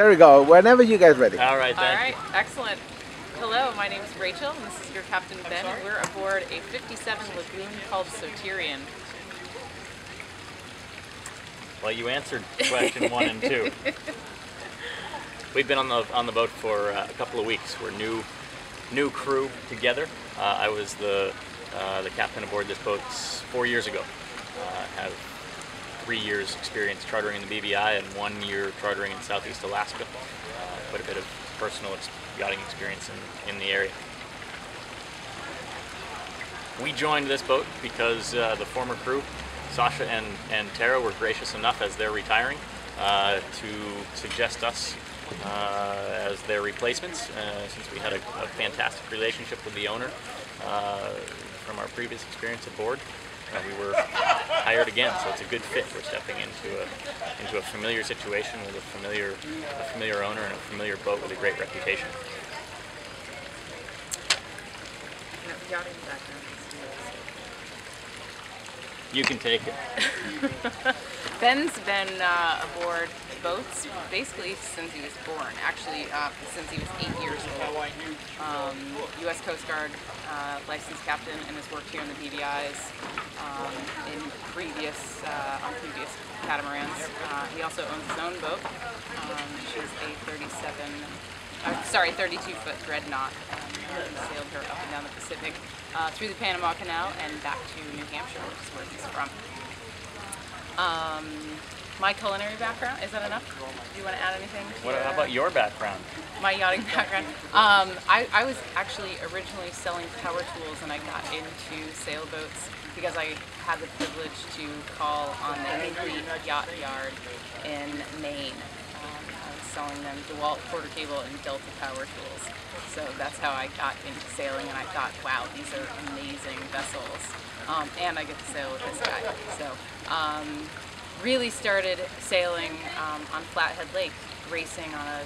There we go. Whenever you guys ready. All right, thank All right, excellent. Hello, my name is Rachel, and this is your Captain Ben, and we're aboard a 57 Lagoon called Soterion. Well, you answered question 1 and 2. We've been on the boat for a couple of weeks. We're new crew together. I was the captain aboard this boat 4 years ago. Have 3 years experience chartering in the BVI and 1 year chartering in Southeast Alaska. Quite a bit of personal yachting experience in the area. We joined this boat because the former crew, Sasha and Tara, were gracious enough as they're retiring to suggest us as their replacements, since we had a fantastic relationship with the owner from our previous experience aboard. We were hired again, so it's a good fit. We're stepping into a familiar situation with a familiar owner and a familiar boat with a great reputation. You can take it. Ben's been aboard boats basically since he was born. Actually, since he was 8 years old. U.S. Coast Guard licensed captain, and has worked here in the BVIs in previous catamarans. He also owns his own boat. She's a 32-foot dreadnought. He sailed her up and down the Pacific, through the Panama Canal, and back to New Hampshire, which is where he's from. My culinary background, is that enough? Do you want to add anything? How about your background? My yachting background. I was actually originally selling power tools, and I got into sailboats because I had the privilege to call on the Hinkley Yacht Yard in Maine. I was selling them DeWalt quarter cable and Delta power tools. So that's how I got into sailing, and I thought, wow, these are amazing vessels. And I get to sail with this guy. So really started sailing on Flathead Lake, racing on a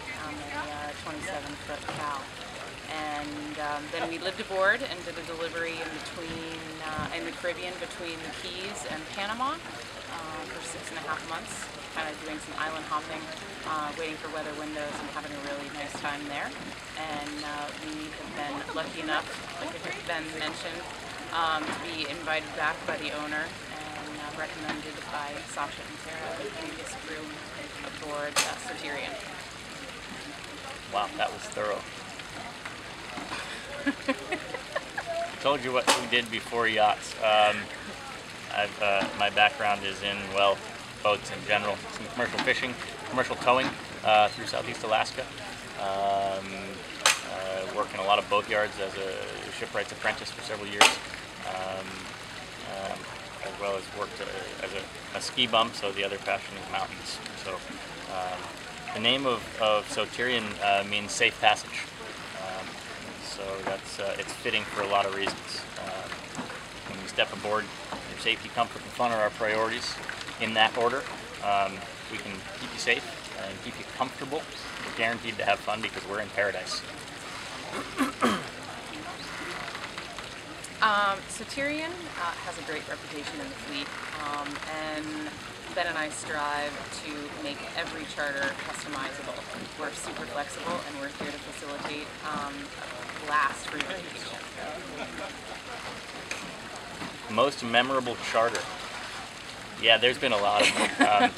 27-foot cow. And then we lived aboard and did a delivery in the Caribbean between the Keys and Panama for 6.5 months, kind of doing some island hopping, waiting for weather windows and having a really nice time there. And we have been lucky enough, like Ben mentioned, to be invited back by the owner and recommended by Sasha and Tara, the previous crew aboard Soterion. Wow, that was thorough. I told you what we did before yachts. My background is in, well, boats in general, some commercial fishing, commercial towing through Southeast Alaska. Worked in a lot of boat yards as a shipwright's apprentice for several years, as well as worked as a ski bum, so the other passion is mountains. So the name of Soterion means safe passage. So that's it's fitting for a lot of reasons. When you step aboard, your safety, comfort, and fun are our priorities in that order. We can keep you safe and keep you comfortable. We're guaranteed to have fun because we're in paradise. Soterion has a great reputation in the fleet, and Ben and I strive to make every charter customizable. We're super flexible, and we're here to facilitate a blast for your vacation. Most memorable charter. Yeah, there's been a lot of them.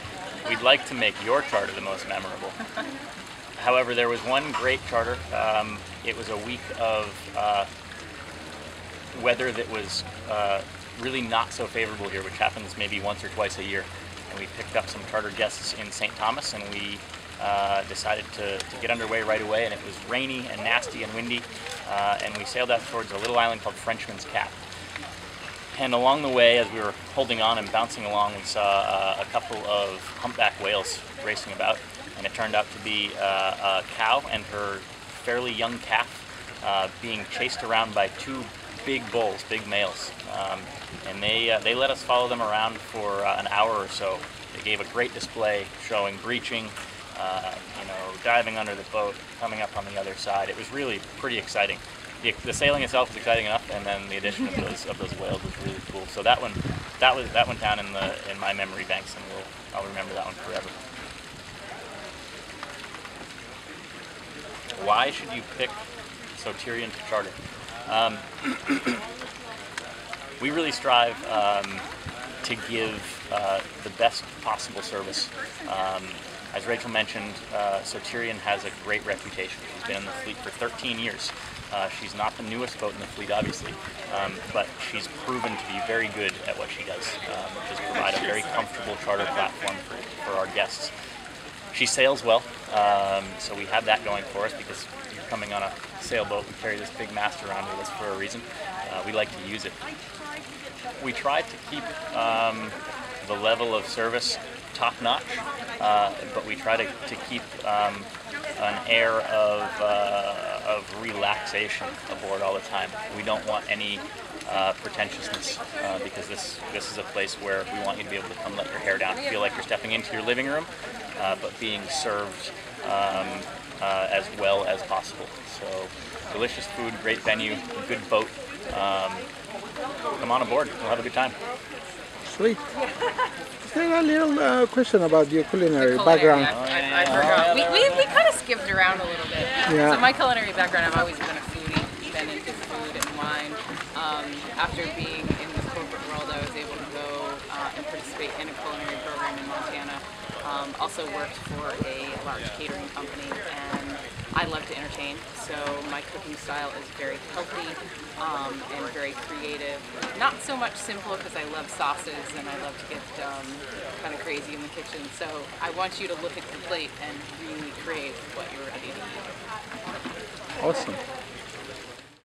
We'd like to make your charter the most memorable. However, there was one great charter. It was a week of weather that was really not so favorable here, which happens maybe once or twice a year. And we picked up some charter guests in St. Thomas, and we decided to get underway right away, and it was rainy and nasty and windy, and we sailed out towards a little island called Frenchman's Cap. And along the way, as we were holding on and bouncing along, we saw a couple of humpback whales racing about, and it turned out to be a cow and her fairly young calf being chased around by 2 big bulls, big males, and they let us follow them around for an hour or so. They gave a great display showing breaching, diving under the boat, coming up on the other side. It was really pretty exciting. The sailing itself was exciting enough, and then the addition of those whales was really cool. So that went down in my memory banks, and I'll remember that one forever. Why should you pick Soterion to charter? We really strive to give the best possible service. As Rachel mentioned, Soterion has a great reputation. She's been in the fleet for 13 years. She's not the newest boat in the fleet, obviously, but she's proven to be very good at what she does, which is provide a very comfortable charter platform for our guests. She sails well, so we have that going for us because you're coming on a sailboat. We carry this big mast around with us for a reason. We like to use it. We try to keep the level of service top-notch, but we try to keep an air of relaxation aboard all the time. We don't want any pretentiousness because this is a place where we want you to be able to come let your hair down, feel like you're stepping into your living room, but being served as well as possible. So delicious food, great venue, good boat. Come on aboard, we'll have a good time. Sweet. Is there a little question about your culinary background? I forgot. We kind of skipped around a little bit. Yeah. So my culinary background, I've always been a foodie, been into food and wine. After being in the corporate world, I was able to go and participate in a culinary program in Montana. Also worked for a large catering company, and I love to entertain, so my cooking style is very healthy and very creative. Not so much simple because I love sauces and I love to get kind of crazy in the kitchen. So I want you to look at the plate and really create what you're ready to eat. Awesome.